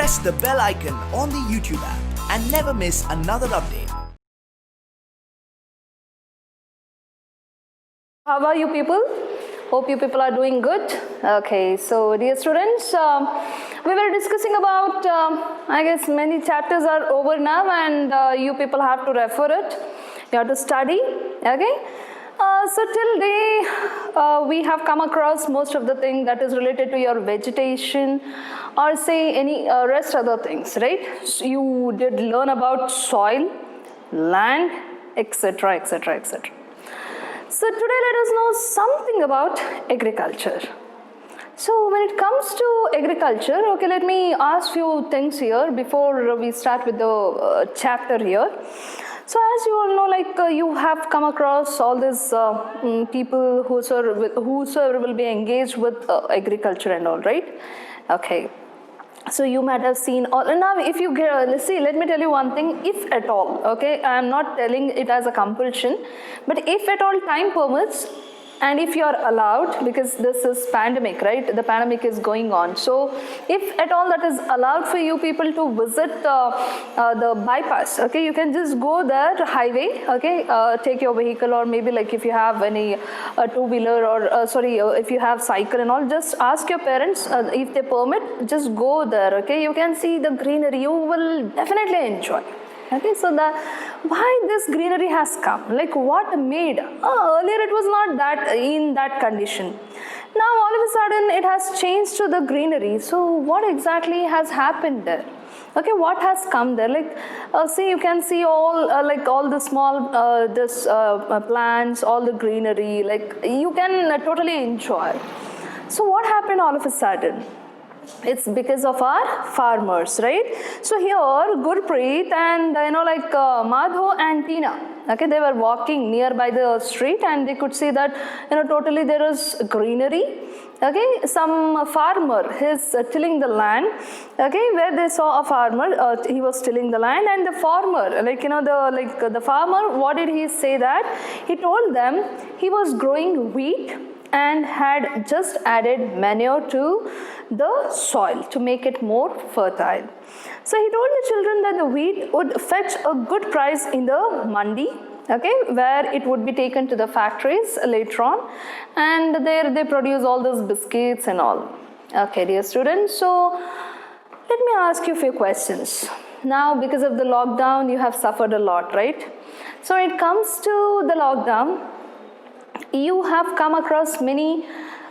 press the bell icon on the YouTube app and never miss another update. How are you people? Hope you people are doing good. Okay, so dear students, we were discussing about, I guess many chapters are over now and you people have to refer it. You have to study, okay? So till day, we have come across most of the things that is related to your vegetation or say any rest other things, right? So you did learn about soil, land, etc., etc., etc. So today let us know something about agriculture. So when it comes to agriculture, okay, let me ask few things here before we start with the chapter here. So as you all know, like you have come across all these people whosoever will be engaged with agriculture and all, right? Okay. So you might have seen all, and now if you see, let me tell you one thing, if at all, okay, I am not telling it as a compulsion, but if at all time permits, and if you are allowed, because this is pandemic, right, the pandemic is going on, so if at all that is allowed for you people to visit the bypass, okay, you can just go there, highway, okay, take your vehicle, or maybe like if you have any two-wheeler or if you have cycle and all, just ask your parents if they permit, just go there, okay, you can see the greenery, you will definitely enjoy. Okay, so why this greenery has come, like what made, earlier it was not that in that condition. Now all of a sudden it has changed to the greenery. So what exactly has happened there? Okay, what has come there? Like, see, you can see all like all the small plants, all the greenery. Like you can totally enjoy. So what happened all of a sudden? It's because of our farmers, right? So here Gurpreet and Madho and Tina, okay, they were walking nearby the street and they could see that totally there is greenery. Okay, some farmer is tilling the land, okay, where they saw a farmer, he was tilling the land, and the farmer, the farmer, what did he say that? He told them he was growing wheat and had just added manure to the soil to make it more fertile. So he told the children that the wheat would fetch a good price in the mandi, okay, where it would be taken to the factories later on, and there they produce all those biscuits and all. Okay, dear students, so let me ask you a few questions. Now, because of the lockdown, you have suffered a lot, right? So when it comes to the lockdown, you have come across many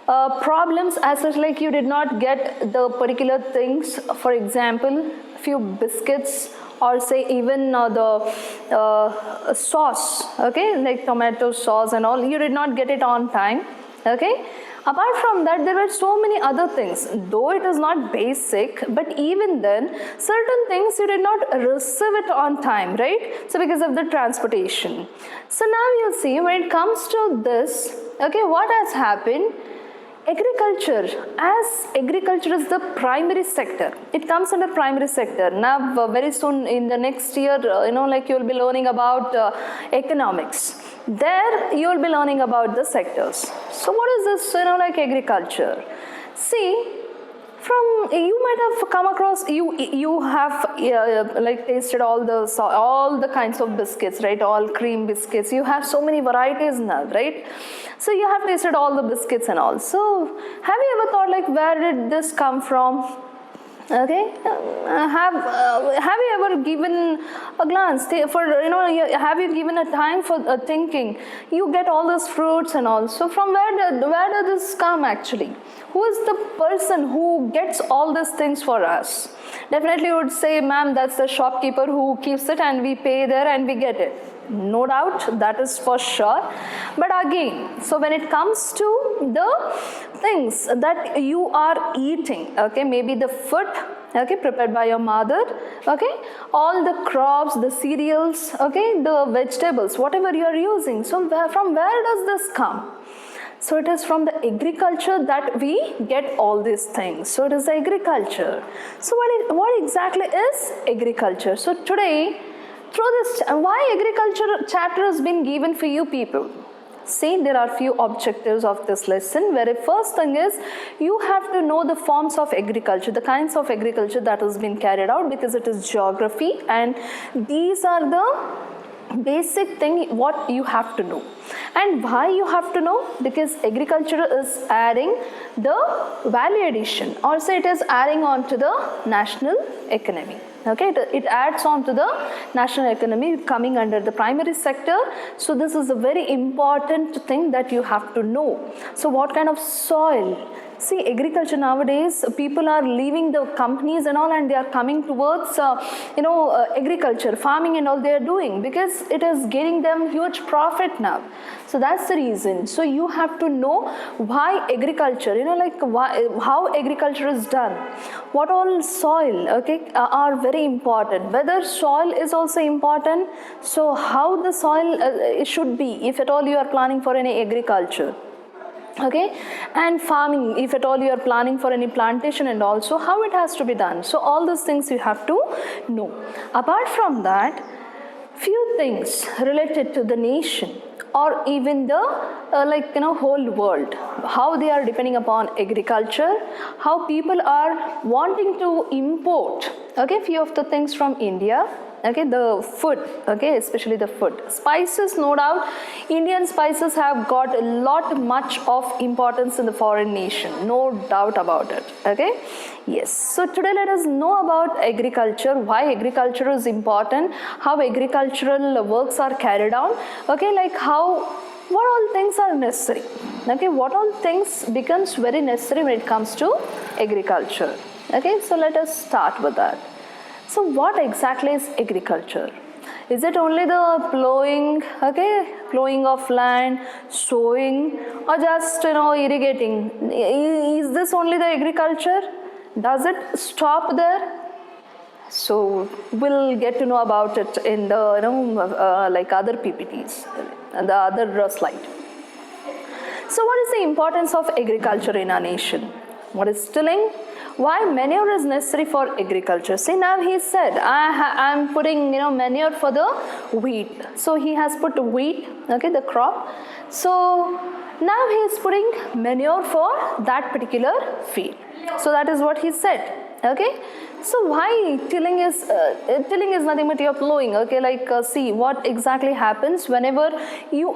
problems as such, like you did not get the particular things, for example, few biscuits, or say even the sauce, okay, like tomato sauce and all, you did not get it on time, okay. Apart from that, there were so many other things, though it is not basic, but even then, certain things you did not receive it on time, right? So because of the transportation. So now you'll see, when it comes to this, okay, what has happened? Agriculture, as agriculture is the primary sector, it comes under primary sector. Now very soon in the next year, like you'll be learning about economics. There you will be learning about the sectors. So what is this, like agriculture? See, you might have come across, you have like tasted all the kinds of biscuits, right? All cream biscuits. You have so many varieties now, right? So you have tasted all the biscuits and all. So have you ever thought, like, where did this come from? Okay, have you ever given a glance for, have you given a time for thinking? You get all those fruits and all. So from where does this come actually? Who is the person who gets all these things for us? Definitely you would say, ma'am, that's the shopkeeper who keeps it and we pay there and we get it. No doubt, that is for sure. But again, so when it comes to the things that you are eating, okay, maybe the food, okay, prepared by your mother, okay, all the crops, the cereals, okay, the vegetables, whatever you are using. So from where does this come? So it is from the agriculture that we get all these things. So it is the agriculture. So what exactly is agriculture? So today, through this, why agriculture chapter has been given for you people? See, there are few objectives of this lesson. Very first thing is you have to know the forms of agriculture, the kinds of agriculture that has been carried out, because it is geography, and these are the basic thing what you have to know. And why you have to know? Because agriculture is adding the value addition, or say it is adding on to the national economy. Okay, it adds on to the national economy coming under the primary sector. So this is a very important thing that you have to know. So what kind of soil? See, agriculture nowadays, people are leaving the companies and all, and they are coming towards agriculture, farming and all they are doing, because it is getting them huge profit now. So that's the reason. So you have to know why agriculture, how agriculture is done, what all soil, are very important, whether soil is also important. So how the soil it should be, if at all you are planning for any agriculture. Okay, and farming, if at all you are planning for any plantation, and also how it has to be done. So all those things you have to know. Apart from that, few things related to the nation or even the whole world, how they are depending upon agriculture, how people are wanting to import few of the things from India. The food, especially the food. Spices, no doubt, Indian spices have got a lot much of importance in the foreign nation, no doubt about it, Yes, so today let us know about agriculture, why agriculture is important, how agricultural works are carried out, what all things are necessary, what all things becomes very necessary when it comes to agriculture, so let us start with that. So what exactly is agriculture? Is it only the plowing of land, sowing, or just irrigating? Is this only the agriculture? Does it stop there? So we'll get to know about it in the other PPTs, the other slide. So what is the importance of agriculture in our nation? What is tilling? Why manure is necessary for agriculture? See, now he said, I'm putting manure for the wheat. So he has put wheat, the crop. So now he is putting manure for that particular field. So that is what he said. So why tilling is nothing but you're plowing. See what exactly happens whenever you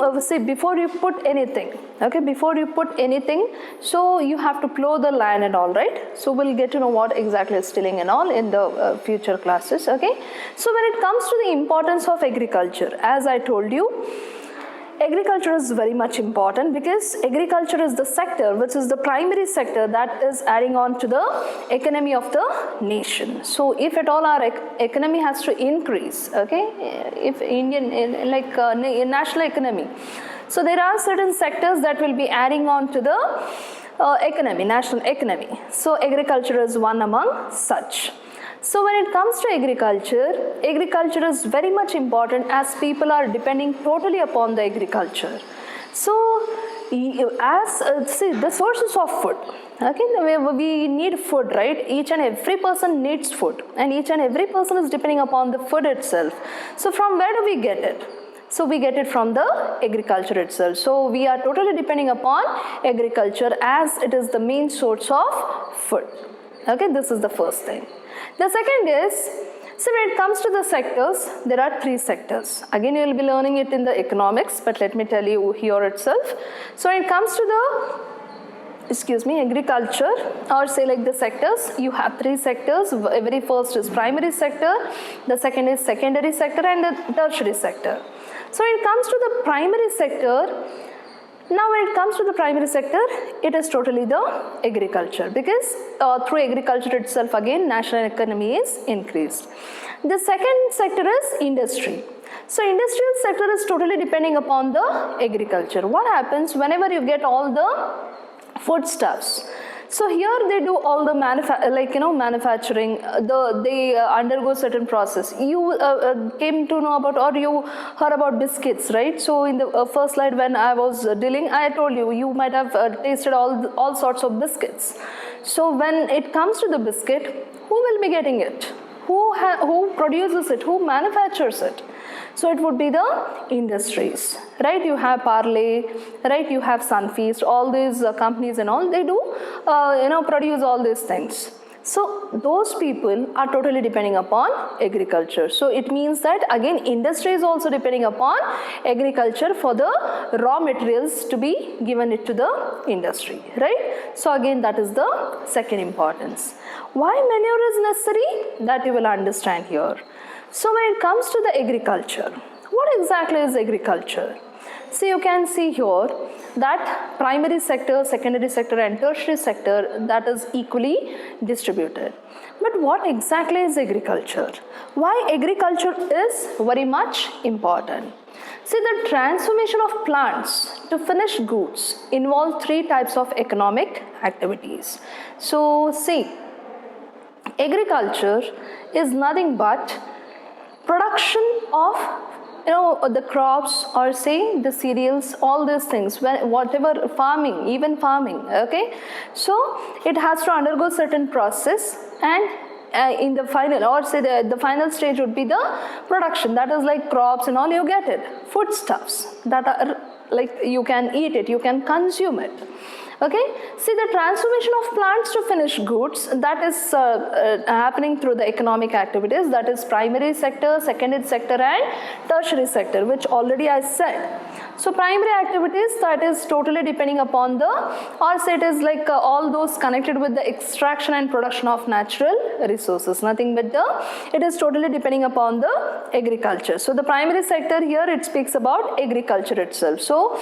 before you put anything. Before you put anything, so you have to plow the land and all, right? So we'll get to know what exactly is tilling and all in the future classes. So when it comes to the importance of agriculture, as I told you, agriculture is very much important because agriculture is the sector which is the primary sector that is adding on to the economy of the nation. So if at all our economy has to increase, if national economy, so there are certain sectors that will be adding on to the economy, national economy. So agriculture is one among such. So when it comes to agriculture is very much important as people are depending totally upon the agriculture. So the sources of food, we need food, right? Each and every person needs food, and each and every person is depending upon the food itself. So from where do we get it? So we get it from the agriculture itself. So we are totally depending upon agriculture as it is the main source of food. This is the first thing. The second is, so when it comes to the sectors, there are three sectors. Again, you will be learning it in the economics, but let me tell you here itself. So when it comes to the, agriculture, or say like the sectors, you have three sectors. Very first is primary sector, the second is secondary sector, and the tertiary sector. So when it comes to the primary sector, now when it comes to the primary sector, it is totally the agriculture because through agriculture itself again national economy is increased. The second sector is industry. So industrial sector is totally depending upon the agriculture. What happens whenever you get all the foodstuffs? So here they do all the manufacturing. They undergo certain process. You came to know about, or you heard about biscuits, right? So in the first slide when I was dealing, I told you, you might have tasted all sorts of biscuits. So when it comes to the biscuit, who will be getting it? Who produces it? Who manufactures it? So it would be the industries, right? You have Parle, right? You have Sunfeast, all these companies and all, they do, produce all these things. So those people are totally depending upon agriculture. So it means that again industry is also depending upon agriculture for the raw materials to be given it to the industry, right? So again that is the second importance. Why manure is necessary? That you will understand here. So when it comes to the agriculture, what exactly is agriculture? So you can see here that primary sector, secondary sector and tertiary sector, that is equally distributed. But what exactly is agriculture? Why agriculture is very much important? See, the transformation of plants to finished goods involve three types of economic activities. So see, agriculture is nothing but production of the crops, or say the cereals, all these things, whatever farming, even farming, okay? So it has to undergo certain process, and in the final, or say the final stage would be the production, that is like crops and all, you get it, foodstuffs that are like you can eat it, you can consume it. Okay, see, the transformation of plants to finished goods, that is happening through the economic activities, that is primary sector, secondary sector and tertiary sector, which already I said. So primary activities, that is totally depending upon the, or say it is like all those connected with the extraction and production of natural resources, nothing but it is totally depending upon the agriculture. So the primary sector here, it speaks about agriculture itself. So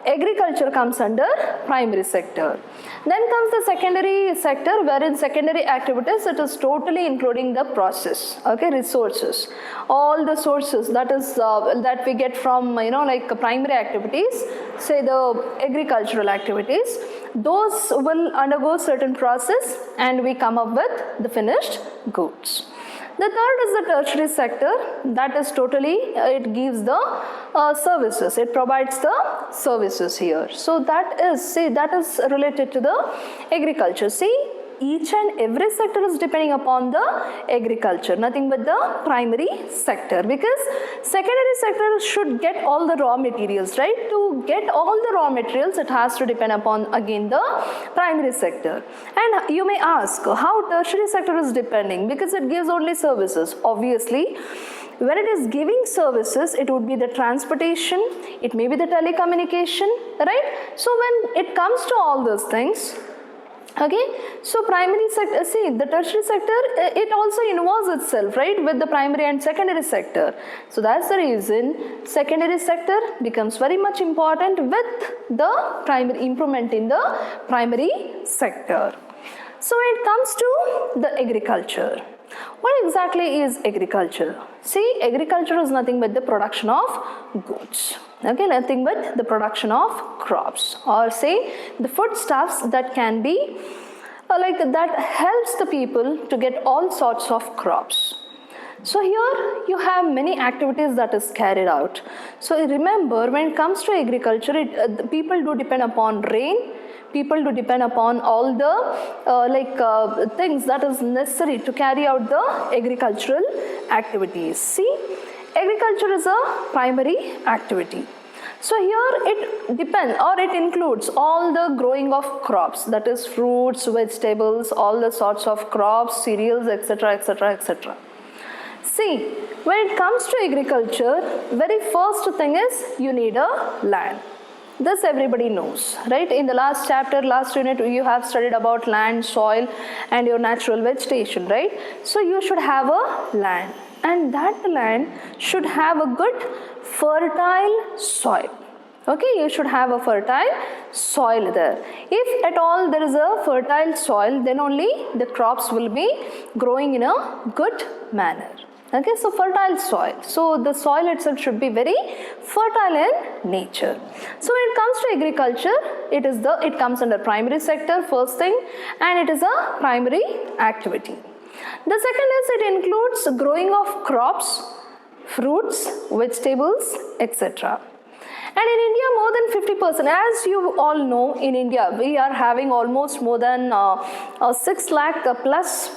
agriculture comes under primary sector. Then comes the secondary sector, wherein secondary activities, it is totally including the process, okay, resources, all the sources that is that we get from like primary activities, say the agricultural activities, those will undergo certain process and we come up with the finished goods. The third is the tertiary sector, that is totally, it gives the services, it provides the services here. So that is related to the agriculture. See, each and every sector is depending upon the agriculture, nothing but the primary sector, because secondary sector should get all the raw materials, right? To get all the raw materials, it has to depend upon again the primary sector. And you may ask how tertiary sector is depending, because it gives only services. Obviously, when it is giving services, it would be the transportation, it may be the telecommunication, right? So when it comes to all those things, okay, so primary sector, see, the tertiary sector, it also involves itself, right, with the primary and secondary sector. So that's the reason secondary sector becomes very much important with the primary improvement in the primary sector. So when it comes to the agriculture, what exactly is agriculture? See, agriculture is nothing but the production of goods. Okay, nothing but the production of crops, or say the foodstuffs that can be like that helps the people to get all sorts of crops. So here you have many activities that is carried out. So remember, when it comes to agriculture, the people do depend upon rain. People do depend upon all the things that is necessary to carry out the agricultural activities. See, agriculture is a primary activity. So here it depends, or it includes all the growing of crops, that is fruits, vegetables, all the sorts of crops, cereals, etc., etc., etc. See, when it comes to agriculture, very first thing is you need a land. This everybody knows, right? In the last chapter, last unit, you have studied about land, soil and your natural vegetation, right? So you should have a land, and that land should have a good fertile soil. Okay, you should have a fertile soil there. If at all there is a fertile soil, then only the crops will be growing in a good manner. Okay, so fertile soil. So the soil itself should be very fertile in nature. So when it comes to agriculture, it comes under primary sector, first thing, and it is a primary activity. The second is it includes growing of crops, fruits, vegetables, etc. And in India, more than 50%, as you all know, in India, we are having almost more than 6 lakh plus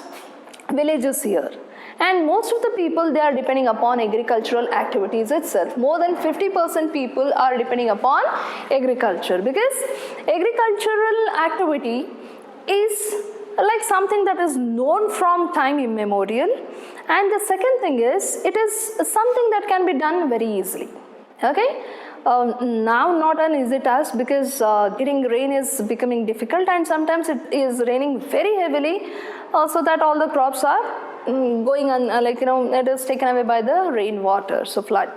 villages here. And most of the people, they are depending upon agricultural activities itself. More than 50% people are depending upon agriculture, because agricultural activity is like something that is known from time immemorial. And the second thing is, it is something that can be done very easily. Okay. Now not an easy task, because getting rain is becoming difficult, and sometimes it is raining very heavily, so that all the crops are going on, it is taken away by the rainwater, so flood.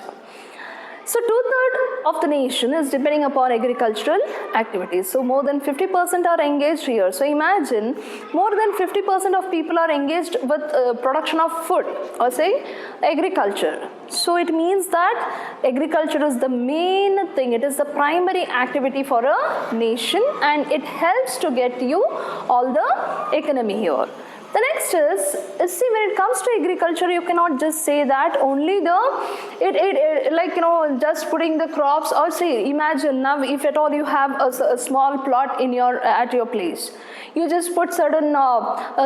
So 2/3 of the nation is depending upon agricultural activities. So more than 50% are engaged here. So imagine more than 50% of people are engaged with production of food, or say agriculture. So it means that agriculture is the main thing. It is the primary activity for a nation, and it helps to get you all the economy here. The next is, see, when it comes to agriculture, you cannot just say that only just putting the crops, or say, imagine now if at all you have a small plot in at your place, you just put certain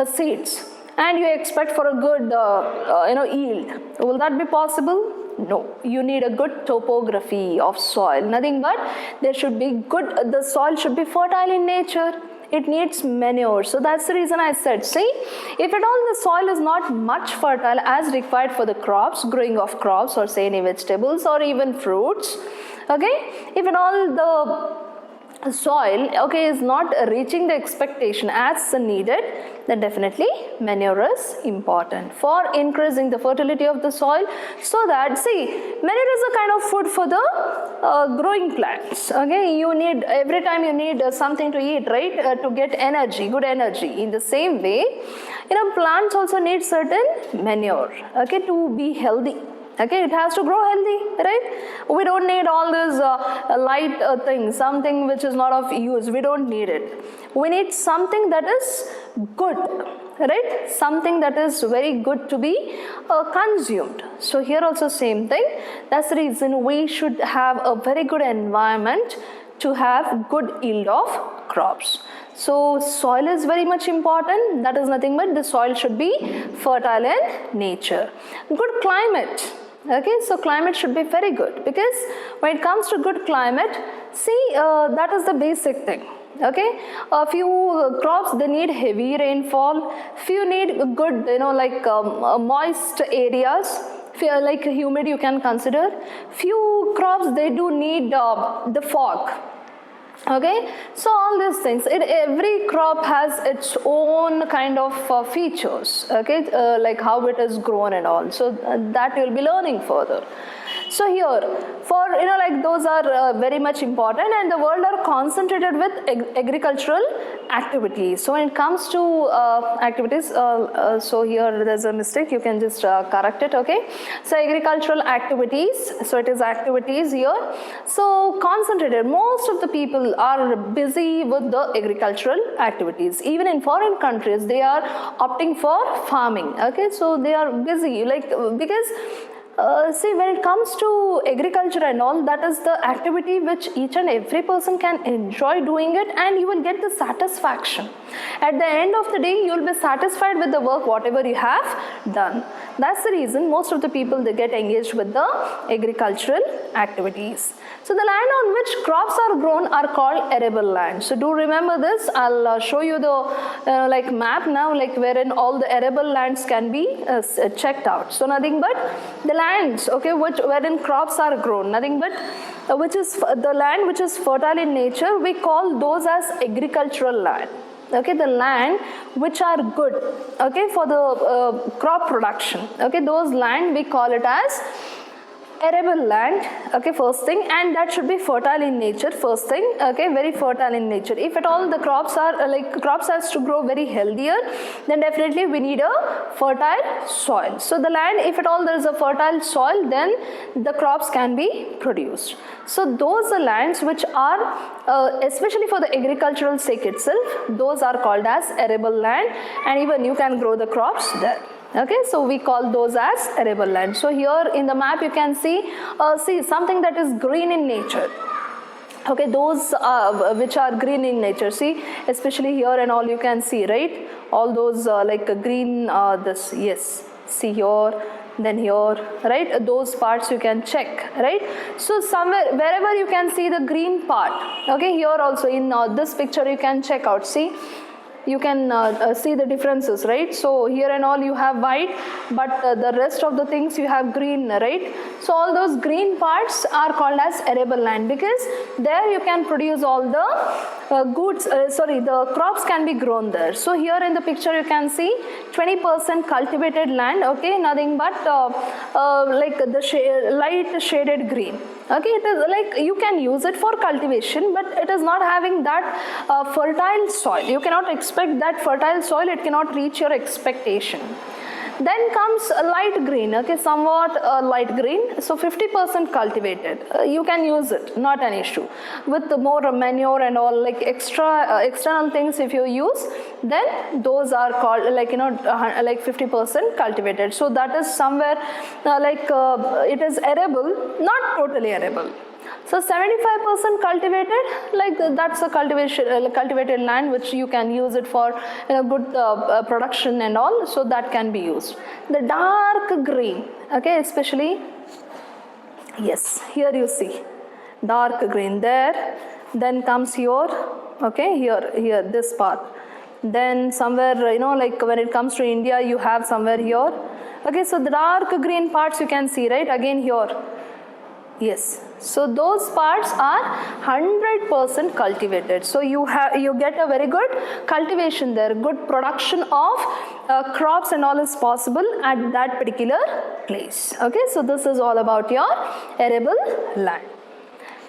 seeds and you expect for a good yield. Will that be possible? No, you need a good topography of soil. Nothing but there should be the soil should be fertile in nature. It needs manure. So that's the reason I said, see, if at all the soil is not much fertile as required for the crops, growing of crops, or say any vegetables or even fruits, okay, if at all the soil, okay, is not reaching the expectation as needed, then definitely manure is important for increasing the fertility of the soil. So that, see, manure is a kind of food for the growing plants. Okay, you need, every time you need something to eat, right, to get energy, good energy. In the same way, plants also need certain manure, okay, to be healthy. Okay, it has to grow healthy, right? We don't need all this light things, something which is not of use. We don't need it. We need something that is good, right? Something that is very good to be consumed. So here also same thing. That's the reason we should have a very good environment to have good yield of crops. So soil is very much important. That is nothing but the soil should be fertile in nature. Good climate. Okay, so climate should be very good, because when it comes to good climate, see, that is the basic thing. Okay, a few crops, they need heavy rainfall. Few need good, moist areas. Like humid, you can consider. Few crops, they do need the fog. Okay, so all these things, every crop has its own kind of features, okay, like how it is grown and all. So that you'll be learning further. So here, for those are very much important, and the world are concentrated with agricultural activities. So when it comes to activities, so here there's a mistake, you can just correct it, okay. So agricultural activities, so it is activities here. So concentrated, most of the people are busy with the agricultural activities. Even in foreign countries, they are opting for farming, okay. So they are busy, because see, when it comes to agriculture and all, that is the activity which each and every person can enjoy doing it, and you will get the satisfaction. At the end of the day, you will be satisfied with the work, whatever you have done. That's the reason most of the people, they get engaged with the agricultural activities. So the land on which crops are grown are called arable land. So do remember this. I'll show you the map now, wherein all the arable lands can be checked out. So nothing but the lands, okay, wherein crops are grown, nothing but which is the land which is fertile in nature, we call those as agricultural land. Okay, the land which are good, okay, for the crop production, okay, those land we call it as arable land, okay, first thing, and that should be fertile in nature, first thing, okay, very fertile in nature. If at all the crops are crops has to grow very healthier, then definitely we need a fertile soil. So the land, if at all there is a fertile soil, then the crops can be produced. So those are lands which are especially for the agricultural sake itself, those are called as arable land, and even you can grow the crops there. Okay, so we call those as arable land. So here in the map you can see something that is green in nature. Okay, those which are green in nature. See, especially here and all you can see, right? All those green, yes. See here, then here, right? Those parts you can check, right? So somewhere, wherever you can see the green part, okay, here also in this picture you can check out, see? You can see the differences, right? So here and all you have white, but the rest of the things you have green, right? So all those green parts are called as arable land, because there you can produce all the the crops can be grown there. So here in the picture you can see 20% cultivated land, okay, nothing but like the light shaded green. Okay, it is like you can use it for cultivation, but it is not having that fertile soil. You cannot expect that fertile soil, it cannot reach your expectation. Then comes a light green, okay, somewhat light green, so 50% cultivated. You can use it, not an issue. With the more manure and all, like external things if you use, then those are called like, like 50% cultivated. So that is somewhere it is arable, not totally arable. So 75% cultivated, like that's a cultivated land which you can use it for good production and all, so that can be used. The dark green, okay, especially, yes, here you see dark green there, then comes here, okay, here this part, then somewhere like when it comes to India you have somewhere here, okay, so the dark green parts you can see, right, again here. Yes, so those parts are 100% cultivated. So you get a very good cultivation there, good production of crops and all is possible at that particular place. Okay, so this is all about your arable land.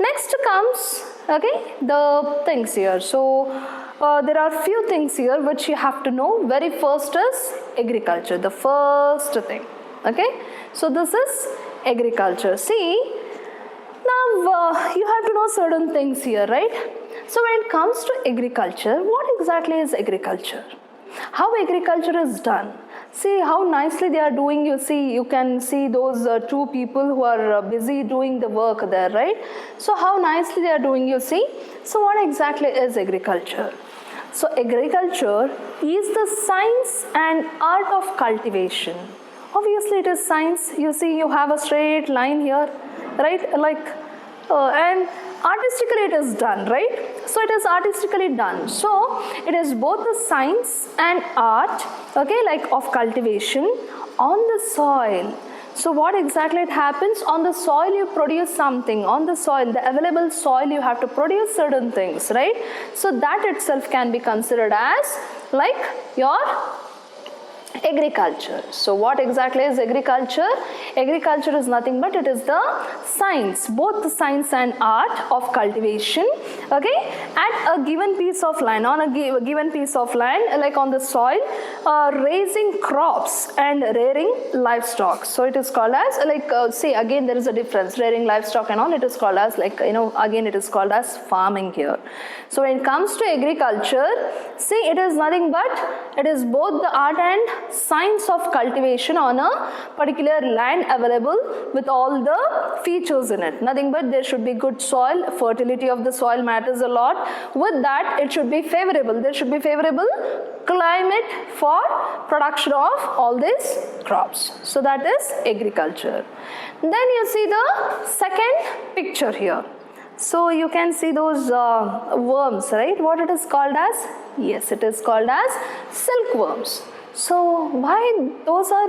Next comes, okay, the things here. So there are few things here which you have to know. Very first is agriculture, the first thing. Okay, so this is agriculture. See, now you have to know certain things here, right? So when it comes to agriculture, what exactly is agriculture? How agriculture is done? See how nicely they are doing. You can see those two people who are busy doing the work there, right? So how nicely they are doing, you see. So what exactly is agriculture? So agriculture is the science and art of cultivation. Obviously it is science. You see, you have a straight line here, right? And artistically it is done, right? So it is artistically done. So it is both the science and art, okay, like of cultivation on the soil. So what exactly it happens? On the soil you produce something. On the soil, the available soil, you have to produce certain things, right? So that itself can be considered as like your agriculture. So what exactly is agriculture? Agriculture is nothing but it is the science, both the science and art of cultivation, okay, at a given piece of land, on a given piece of land, like on the soil, raising crops and rearing livestock. So it is called as say again there is a difference, rearing livestock and all, it is called as again it is called as farming here. So when it comes to agriculture, see, it is nothing but it is both the art and science of cultivation on a particular land available with all the features in it. Nothing but there should be good soil, fertility of the soil matters a lot. With that, it should be favorable. There should be favorable climate for production of all these crops. So that is agriculture. Then you see the second picture here. So you can see those worms, right? What it is called as? Yes, it is called as silkworms. So why those are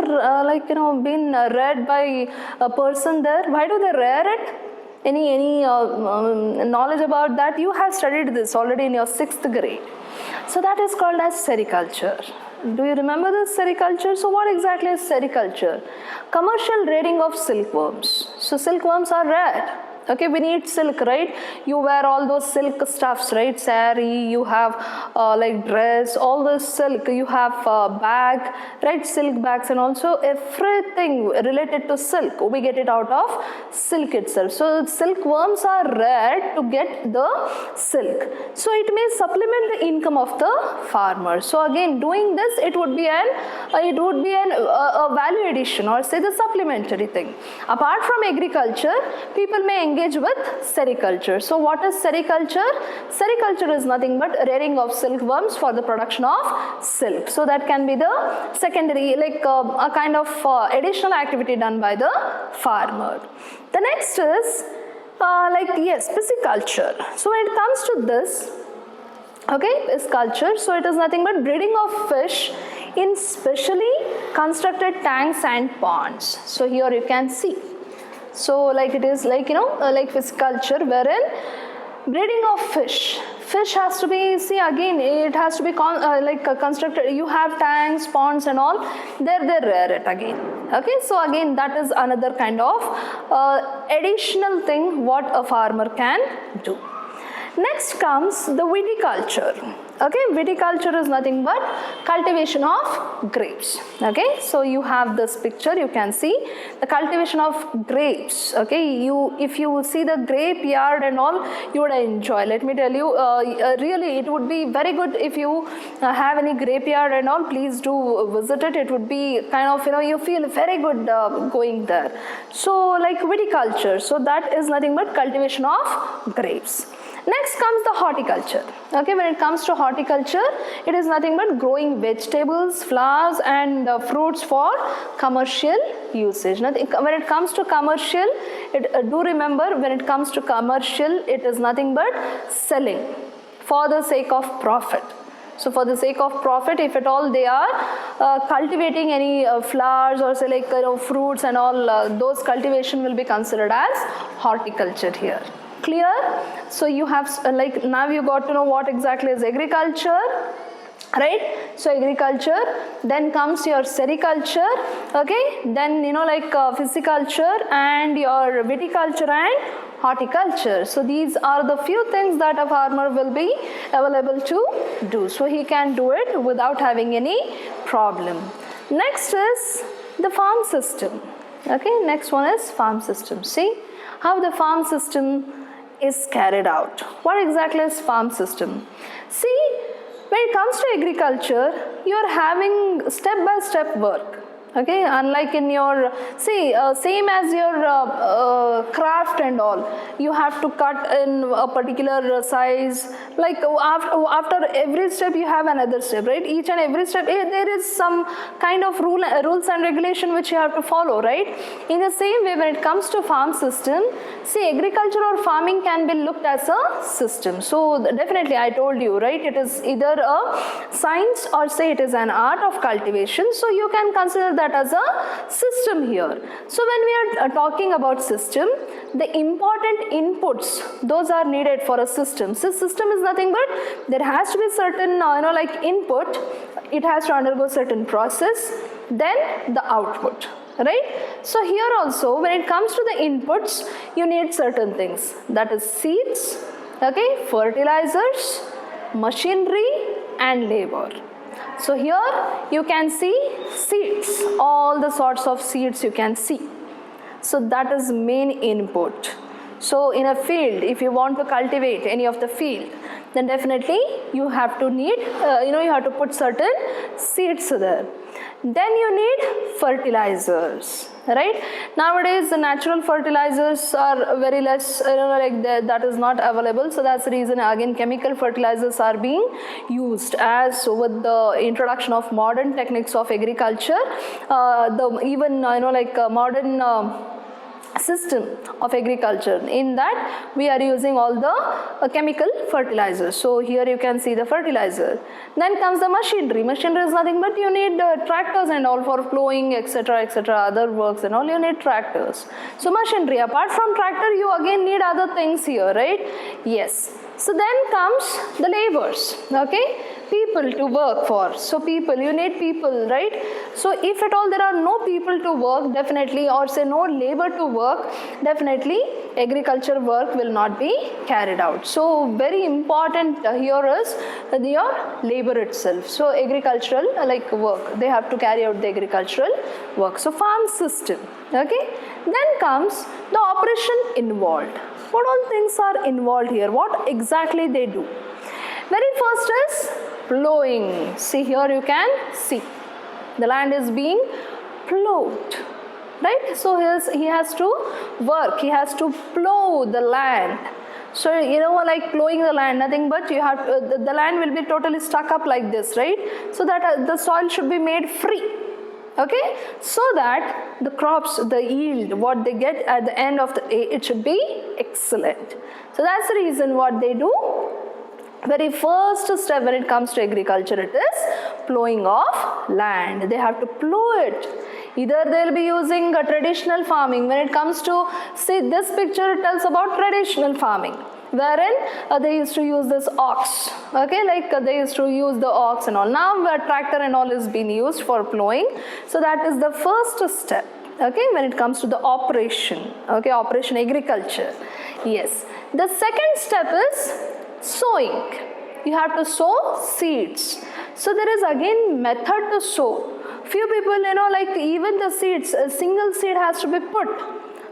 been reared by a person there? Why do they rear it? Any knowledge about that? You have studied this already in your 6th grade. So that is called as sericulture. Do you remember this sericulture? So what exactly is sericulture? Commercial rearing of silkworms. So silkworms are reared. Okay, we need silk, right? You wear all those silk stuffs, right? Sari, you have like dress, all the silk. You have bag, right? Silk bags, and also everything related to silk. We get it out of silk itself. So silkworms are reared to get the silk. So it may supplement the income of the farmer. So again, doing this, it would be a value addition, or say the supplementary thing. Apart from agriculture, people may engage with sericulture. So what is sericulture? Sericulture is nothing but rearing of silkworms for the production of silk. So that can be the secondary, like a kind of additional activity done by the farmer. The next is pisciculture. So when it comes to this, okay, pisciculture, so it is nothing but breeding of fish in specially constructed tanks and ponds. So here you can see. So like it is like, like pisciculture, wherein breeding of fish. Fish has to be, see again, it has to be constructed. You have tanks, ponds and all, they rear it again. Okay, so again that is another kind of additional thing what a farmer can do. Next comes the viticulture. Okay, viticulture is nothing but cultivation of grapes. Okay, so you have this picture, you can see the cultivation of grapes. Okay, if you see the grape yard and all, you would enjoy. Let me tell you, really it would be very good if you have any grape yard and all, please do visit it. It would be kind of, you feel very good going there. So like viticulture, so that is nothing but cultivation of grapes. Next comes the horticulture. Okay, when it comes to horticulture, it is nothing but growing vegetables, flowers and fruits for commercial usage. When it comes to commercial, do remember, when it comes to commercial, it is nothing but selling for the sake of profit. So for the sake of profit, if at all they are cultivating any flowers or say like fruits and all, those cultivation will be considered as horticulture here. Clear? So you have now you got to know what exactly is agriculture, right? So agriculture, then comes your sericulture, okay? Then pisciculture and your viticulture and horticulture. So these are the few things that a farmer will be available to do. So he can do it without having any problem. Next is the farm system. Okay, next one is farm system. See how the farm system is carried out. What exactly is farm system? See, when it comes to agriculture, you are having step-by-step work. Okay, unlike in your, same as your craft and all, you have to cut in a particular size. Like after every step you have another step, right? Each and every step there is some kind of rules and regulation which you have to follow, right? In the same way, when it comes to farm system, see, agriculture or farming can be looked as a system. So definitely I told you, right? It is either a science or say it is an art of cultivation. So you can consider that as a system here. So when we are talking about system, the important inputs, those are needed for a system. So system is nothing but there has to be certain input, it has to undergo certain process, then the output, right? So here also, when it comes to the inputs, you need certain things, that is seeds, okay, fertilizers, machinery and labor. So here you can see seeds, all the sorts of seeds you can see. So that is main input. So in a field, if you want to cultivate any of the field, then definitely you have to need, you have to put certain seeds there. Then you need fertilizers, right? Nowadays the natural fertilizers are very less, that is not available. So that's the reason again chemical fertilizers are being used. As with the introduction of modern techniques of agriculture, modern system of agriculture, in that we are using all the chemical fertilizers. So here you can see the fertilizer. Then comes the machinery. Machinery is nothing but you need tractors and all for plowing, etc., other works and all, you need tractors. So machinery, apart from tractor, you again need other things here, right? Yes. So then comes the laborers, okay, people to work for. So people, you need people, right? So if at all there are no people to work, definitely, or say no labor to work, definitely agriculture work will not be carried out. So very important here is your labor itself. So agricultural work, they have to carry out the agricultural work. So farm system, okay. Then comes the operation involved. What all things are involved here? What exactly they do? Very first is plowing. See, here you can see the land is being plowed. right? So he has to work, he has to plow the land. So like plowing the land, nothing but you have the land will be totally stuck up like this, right? So that the soil should be made free, okay, so that the crops, the yield, what they get at the end of the day, it should be excellent. So that's the reason what they do. Very first step when it comes to agriculture, it is plowing of land. They have to plow it. Either they'll be using a traditional farming. When it comes to, see this picture, it tells about traditional farming, wherein they used to use this ox, okay, like they used to use the ox and all. Now a tractor and all is being used for plowing. So that is the first step, okay, when it comes to the operation, okay, operation agriculture. Yes. The second step is sowing. You have to sow seeds. So there is again method to sow. Few people, like even the seeds, a single seed has to be put.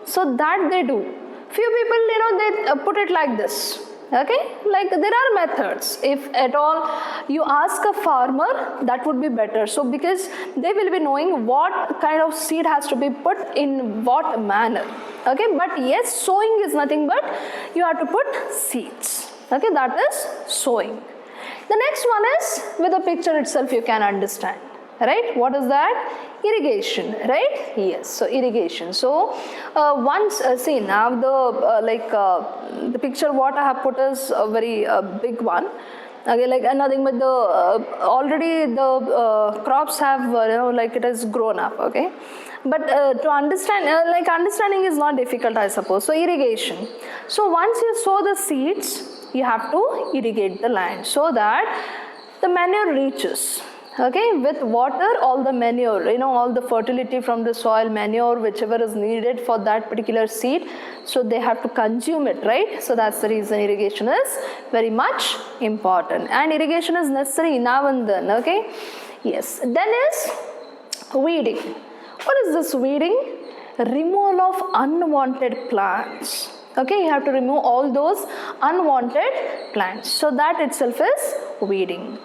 So that they do. Few people, they put it like this. Okay, like there are methods. If at all you ask a farmer, that would be better. So because they will be knowing what kind of seed has to be put in what manner. Okay, but yes, sowing is nothing but you have to put seeds. Okay, that is sowing. The next one is with the picture itself you can understand, right? What is that? Irrigation, right? Yes, so irrigation. So once see now the picture what I have put is a very big one. Okay, like nothing but the already the crops have like it has grown up. Okay, but to understand like understanding is not difficult, I suppose. So irrigation. So once you sow the seeds, you have to irrigate the land so that the manure reaches. Okay, with water, all the manure, all the fertility from the soil, manure, whichever is needed for that particular seed, so they have to consume it, right? So that's the reason irrigation is very much important, and irrigation is necessary now and then. Okay, yes. Then is weeding. What is this weeding? Removal of unwanted plants. Okay, you have to remove all those unwanted plants. So that itself is weeding.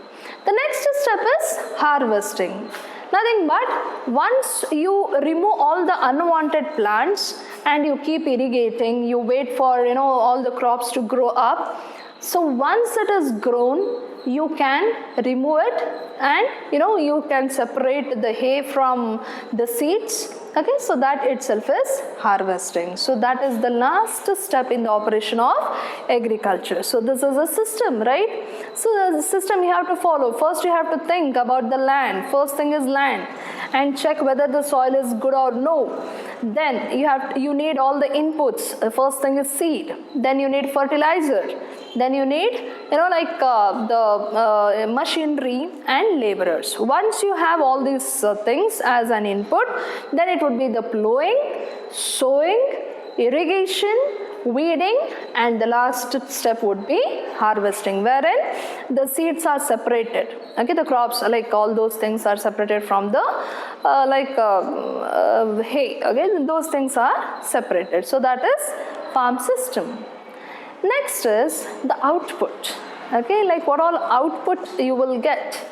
The next step is harvesting. Nothing but once you remove all the unwanted plants and you keep irrigating, you wait for all the crops to grow up. So once it is grown, you can remove it and you can separate the hay from the seeds. Okay, so that itself is harvesting. So that is the last step in the operation of agriculture. So this is a system, right? So the system you have to follow. First you have to think about the land. First thing is land, and check whether the soil is good or no. Then you need all the inputs. The first thing is seed. Then you need fertilizer. Then you need the machinery and laborers. Once you have all these things as an input, then it would be the plowing, sowing, irrigation, weeding, and the last step would be harvesting, wherein the seeds are separated. Okay, the crops, like all those things are separated from the hay. Okay, those things are separated. So that is farm system. Next is the output. Okay, like what all output you will get.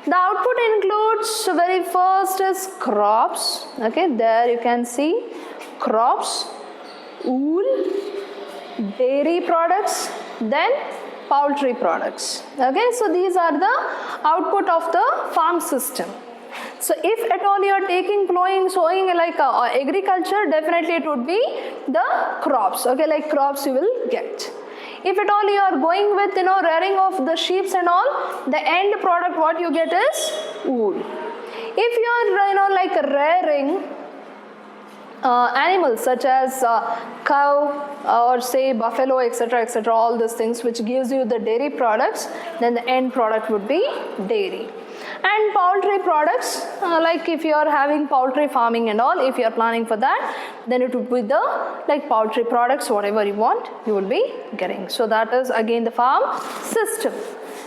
The output includes, very first is crops. Okay, there you can see crops, wool, dairy products, then poultry products. Okay, so these are the output of the farm system. So if at all you are taking plowing, sowing like agriculture, definitely it would be the crops. Okay, like crops you will get. If at all you are going with rearing of the sheep and all, the end product what you get is wool. If you are like rearing animals such as cow or say buffalo, etc., etc., all these things which gives you the dairy products, then the end product would be dairy. And poultry products, like if you are having poultry farming and all, if you are planning for that, then it would be the like poultry products, whatever you want, you will be getting. So that is again the farm system.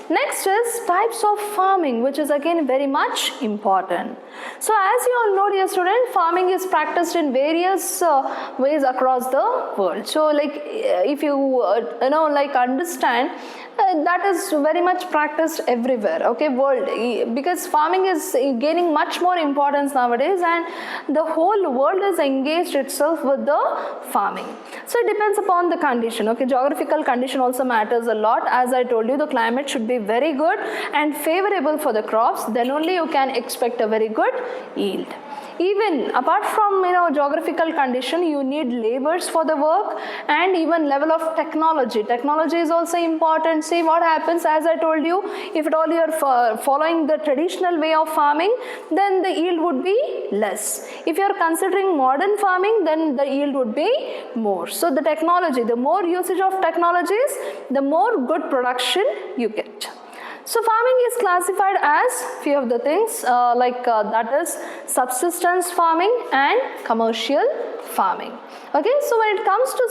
Next is types of farming, which is again very much important. So as you all know, dear student, farming is practiced in various ways across the world. So like if you understand, that is very much practiced everywhere, okay, world, because farming is gaining much more importance nowadays, and the whole world is engaged itself with the farming. So it depends upon the condition, okay. Geographical condition also matters a lot. As I told you, the climate should be very good and favorable for the crops, then only you can expect a very good yield. Even apart from geographical condition, you need laborers for the work, and even level of technology. Technology is also important. See what happens, as I told you, if at all you are following the traditional way of farming, then the yield would be less. If you are considering modern farming, then the yield would be more. So the technology, the more usage of technologies, the more good production you get. So farming is classified as few of the things that is subsistence farming and commercial farming. Okay, so when it comes to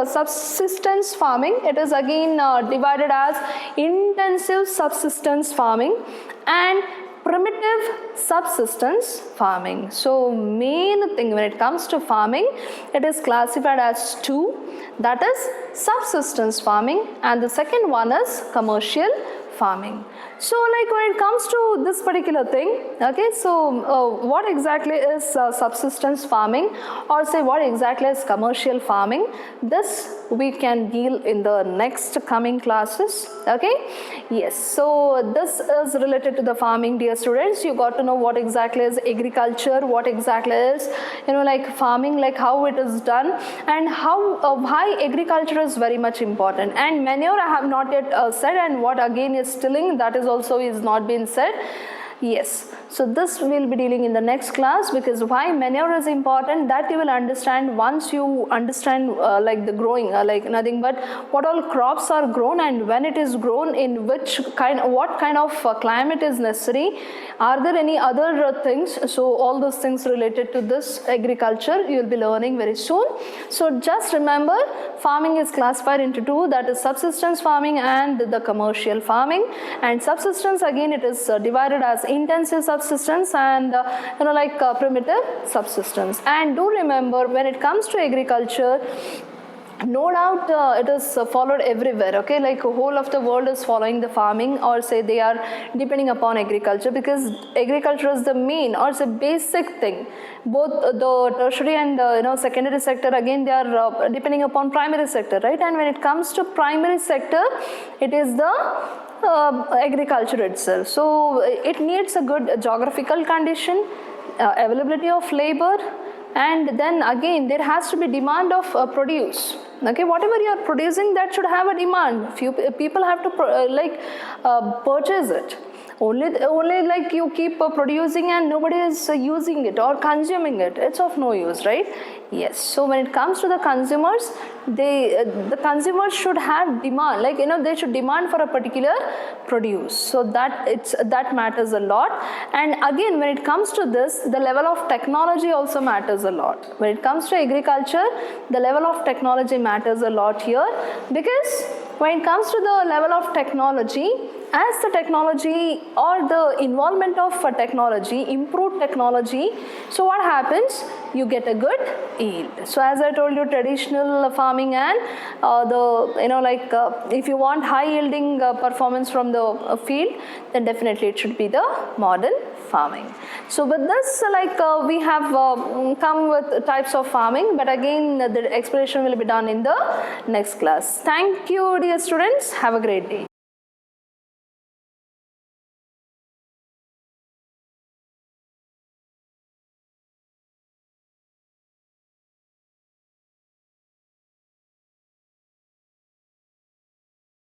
subsistence farming, it is again divided as intensive subsistence farming and primitive subsistence farming. So main thing when it comes to farming, it is classified as two, that is subsistence farming, and the second one is commercial farming. So like when it comes to this particular thing, okay, so what exactly is subsistence farming, or say what exactly is commercial farming, this we can deal in the next coming classes, okay. Yes, so this is related to the farming, dear students. You got to know what exactly is agriculture, what exactly is farming, like how it is done, and how why agriculture is very much important. And manure I have not yet said, and what again is tilling, that is also is not been said. Yes, so this we will be dealing in the next class, because why manure is important, that you will understand once you understand the growing, nothing but what all crops are grown and when it is grown, in what kind of climate is necessary, are there any other things. So all those things related to this agriculture you will be learning very soon. So just remember, farming is classified into two, that is subsistence farming and the commercial farming. And subsistence, again, it is divided as intensive subsistence and primitive subsistence. And do remember, when it comes to agriculture, no doubt it is followed everywhere, okay, like whole of the world is following the farming, or say they are depending upon agriculture, because agriculture is the main or the basic thing. Both the tertiary and secondary sector, again they are depending upon primary sector, right. And when it comes to primary sector, it is the agriculture itself. So it needs a good geographical condition, availability of labor, and then again there has to be demand of produce, okay. Whatever you are producing, that should have a demand. Few people have to purchase it. Only like you keep producing and nobody is using it or consuming it, it's of no use, right. Yes, so when it comes to the consumers, the consumers should have demand, they should demand for a particular produce, so that matters a lot. And again, when it comes to this, the level of technology also matters a lot. When it comes to agriculture, the level of technology matters a lot here, because when it comes to the level of technology, as the technology or the involvement of technology, improved technology, so what happens? You get a good yield. So as I told you, traditional farming and if you want high yielding performance from the field, then definitely it should be the modern farming. So with this, we have come with types of farming, but again the explanation will be done in the next class. Thank you, dear students. Have a great day.